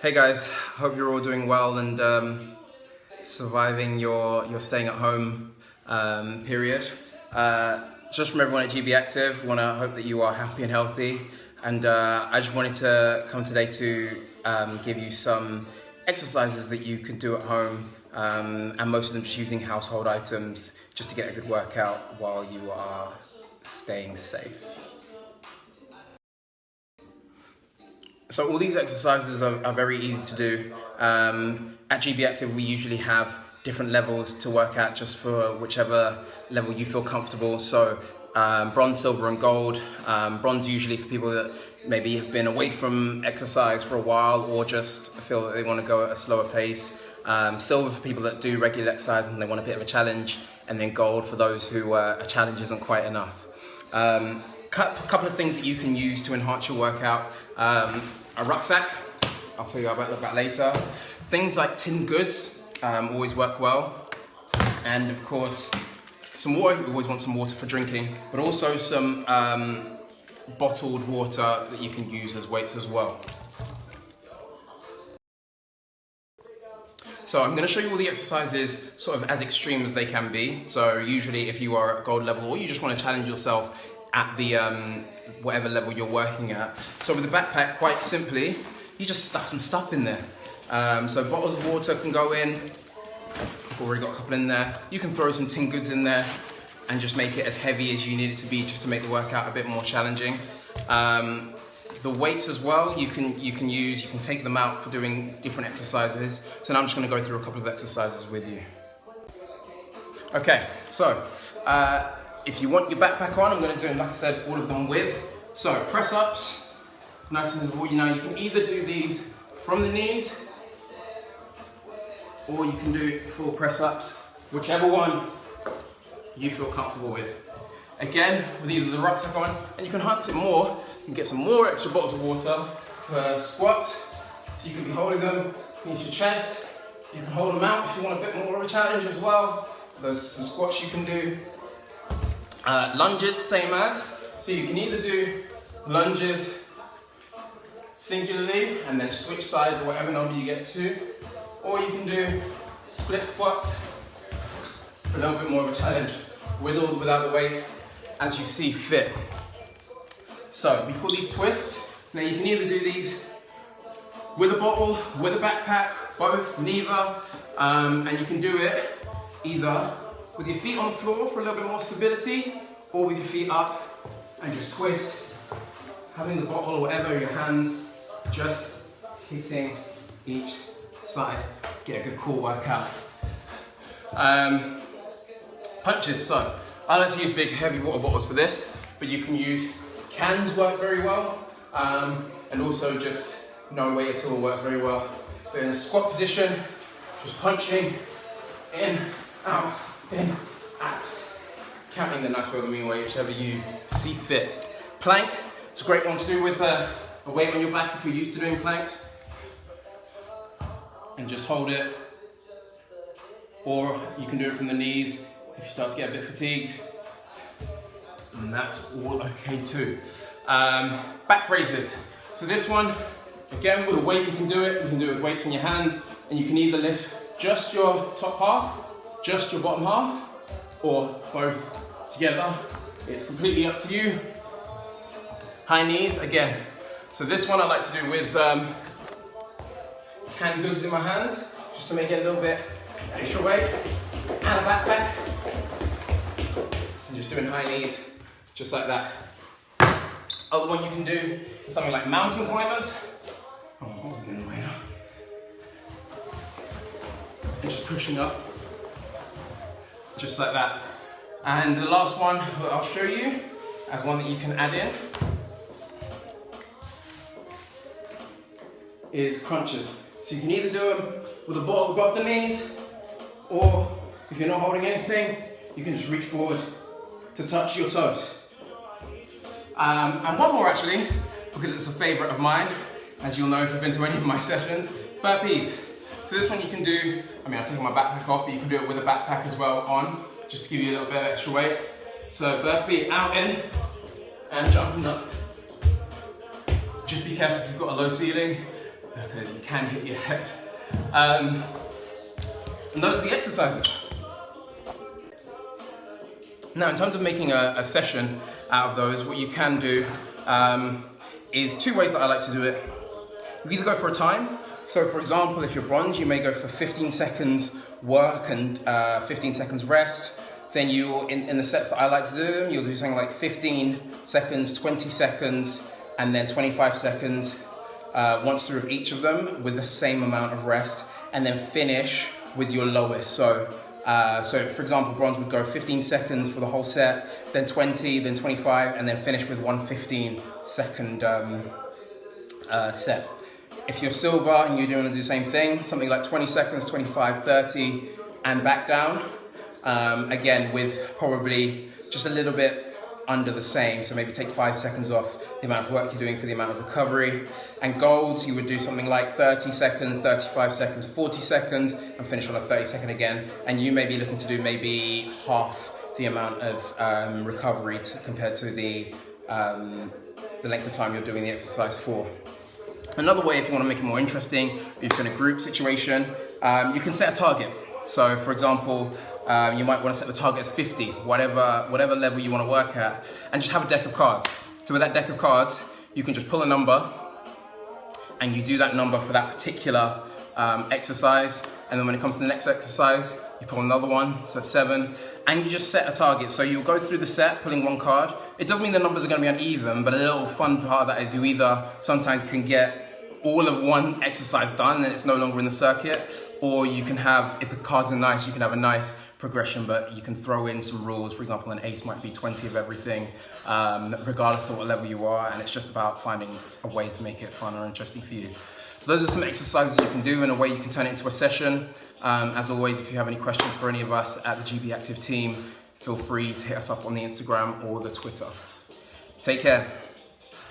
Hey guys, hope you're all doing well and surviving your staying at home period. Just from everyone at GB Active, we want to hope that you are happy and healthy. And I just wanted to come today to give you some exercises that you can do at home, and most of them just using household items just to get a good workout while you are staying safe. So all these exercises are very easy to do. At GB Active, we usually have different levels to work at just for whichever level you feel comfortable. So bronze, silver and gold. Bronze usually for people that maybe have been away from exercise for a while or just feel that they want to go at a slower pace. Silver for people that do regular exercise and they want a bit of a challenge. And then gold for those who a challenge isn't quite enough. A couple of things that you can use to enhance your workout. A rucksack, I'll tell you about that later. Things like tinned goods always work well. And of course, some water, you always want some water for drinking, but also some bottled water that you can use as weights as well. So I'm going to show you all the exercises sort of as extreme as they can be. So usually if you are at gold level or you just want to challenge yourself at the whatever level you're working at. So with the backpack, quite simply, you just stuff some stuff in there. So bottles of water can go in. I've already got a couple in there. You can throw some tin goods in there and just make it as heavy as you need it to be just to make the workout a bit more challenging. The weights as well, you can take them out for doing different exercises. So now I'm just going to go through a couple of exercises with you. Okay, so if you want your backpack on, I'm going to do, like I said, all of them with. So press ups, nice and simple. You know, you can either do these from the knees, or you can do full press ups, whichever one you feel comfortable with. Again, with either the rucksack on, and you can hunt it more, you can get some more extra bottles of water for squats. So you can be holding them against your chest. You can hold them out if you want a bit more of a challenge as well. Those are some squats you can do. Lunges, same as. So you can either do lunges singularly and then switch sides or whatever number you get to, or you can do split squats for a little bit more of a challenge, with or without the weight, as you see fit. So we call these twists. Now you can either do these with a bottle, with a backpack, both, neither, and you can do it either with your feet on the floor for a little bit more stability, or with your feet up and just twist, having the bottle or whatever in your hands, just hitting each side. Get a good core workout. Punches, so I like to use big heavy water bottles for this, but you can use cans, work very well, and also just no weight at all works very well. But in a squat position, just punching in, out, counting the nice welcoming way, whichever you see fit. Plank, it's a great one to do with a weight on your back if you're used to doing planks. And just hold it. Or you can do it from the knees if you start to get a bit fatigued. And that's all okay too. Back raises. So this one, again with a weight you can do it with weights in your hands, and you can either lift just your top half, just your bottom half, or both together. It's completely up to you. High knees again. So this one I like to do with canned goods in my hands, just to make it a little bit extra weight, and a backpack. And just doing high knees, just like that. Other one you can do is something like mountain climbers. Oh, I wasn't in the way now. And just pushing up, just like that. And the last one that I'll show you as one that you can add in is crunches. So you can either do them with a bottle above the knees, or if you're not holding anything, you can just reach forward to touch your toes. And one more actually, because it's a favorite of mine, as you'll know if you've been to any of my sessions, burpees. So this one you can do, I mean I've taken my backpack off, but you can do it with a backpack as well on, just to give you a little bit of extra weight. So burpee out in, and jumping up. Just be careful if you've got a low ceiling. It can hit your head. And those are the exercises. Now, in terms of making a session out of those, what you can do is two ways that I like to do it. You either go for a time. So for example, if you're bronze, you may go for 15 seconds work and 15 seconds rest. Then you, in the sets that I like to do, you'll do something like 15 seconds, 20 seconds, and then 25 seconds once through of each of them with the same amount of rest, and then finish with your lowest. So for example, bronze would go 15 seconds for the whole set, then 20, then 25, and then finish with one 15-second set. If you're silver and you're doing the same thing, something like 20 seconds, 25, 30, and back down. Again, with probably just a little bit under the same, so maybe take 5 seconds off the amount of work you're doing for the amount of recovery. And golds, you would do something like 30 seconds, 35 seconds, 40 seconds, and finish on a 30-second again. And you may be looking to do maybe half the amount of recovery compared to the length of time you're doing the exercise for. Another way, if you want to make it more interesting, if you're in a group situation, you can set a target. So for example, you might want to set the target as 50, whatever level you want to work at, and just have a deck of cards. So with that deck of cards, you can just pull a number, and you do that number for that particular exercise, and then when it comes to the next exercise, you pull another one, so 7, and you just set a target. So you'll go through the set, pulling one card. It doesn't mean the numbers are going to be uneven, but a little fun part of that is you either sometimes can get all of one exercise done and it's no longer in the circuit, or you can have, if the cards are nice, you can have a nice progression, but you can throw in some rules. For example, an ace might be 20 of everything, regardless of what level you are, and it's just about finding a way to make it fun or interesting for you. So those are some exercises you can do in a way you can turn it into a session. As always, if you have any questions for any of us at the GB Active team, feel free to hit us up on the Instagram or the Twitter. Take care.